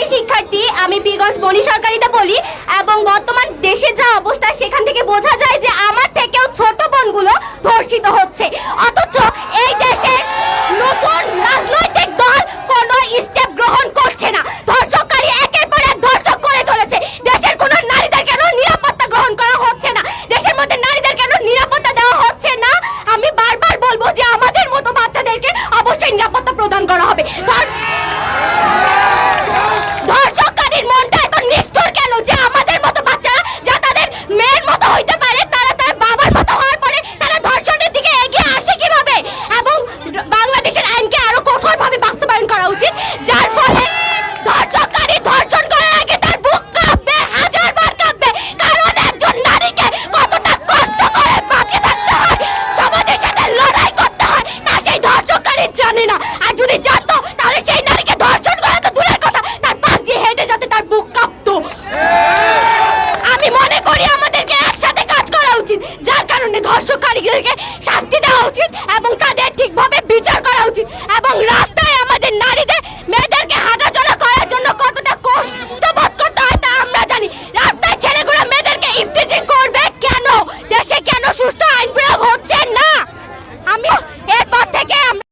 একটি শিক্ষার্থী, আমি বীরগঞ্জ বনি সরকারিতে বলি এবং বর্তমান দেশে যা অবস্থা সেখান থেকে বোঝা যায় যে আমার থেকেও ছোট বোনগুলো ধর্ষিত হচ্ছে, অথচ এই দেশের নতুন রাজনৈতিক দল কোনো স্টেপ গ্রহণ করছে না। ধর্ষককারী একের পর এক ধর্ষক করে চলেছে। দেশের কোনো নারীদের কেন নিরাপত্তা গ্রহণ করা হচ্ছে না? দেশের মধ্যে নারীদের কেন নিরাপত্তা দেওয়া হচ্ছে না? আমি বারবার বলবো যে আমাদের মতো বাচ্চাদেরকে অবশ্যই নিরাপত্তা প্রদান করা হবে। ধর্ষককারীর মনটা এত নিষ্ঠুর কেন যে আমাদের মতো বাচ্চারা যা তাদের মেয়ের মতো হইতে পারে তারা তার বাবার মতো হওয়ার পরে তারা ধর্ষণের দিকে এগিয়ে আসে কিভাবে? এবং বাংলাদেশের আইনকে আরো কঠোরভাবে বাস্তবায়ন করা উচিত, যার ফলে ধর্ষককারী ধর্ষণ করার আগে তার বুক কাঁপবে, হাজারবার কাঁপবে, কারণ একজন নারীকে কতটা কষ্ট করে বাঁচে থাকতে হয়, সমাজের সাথে লড়াই করতে হয়, তা সেই ধর্ষককারী জানে না। আর যদি জানতো তাহলে সেই নারীকে ধর্ষণ করা তো দূরের কথা, তার পাশ দিয়ে হেঁটে যেতে তার বুক কাঁপতো। আমি মনে করি আমাদেরকে একসাথে কাজ করা উচিত, যার কারণে ধর্ষককারীদেরকে শাস্তি দেওয়া উচিত এবং তাদের ঠিকভাবে বিচার করা উচিত এবং রাস্তায় আমাদের নারীদের মেয়েদের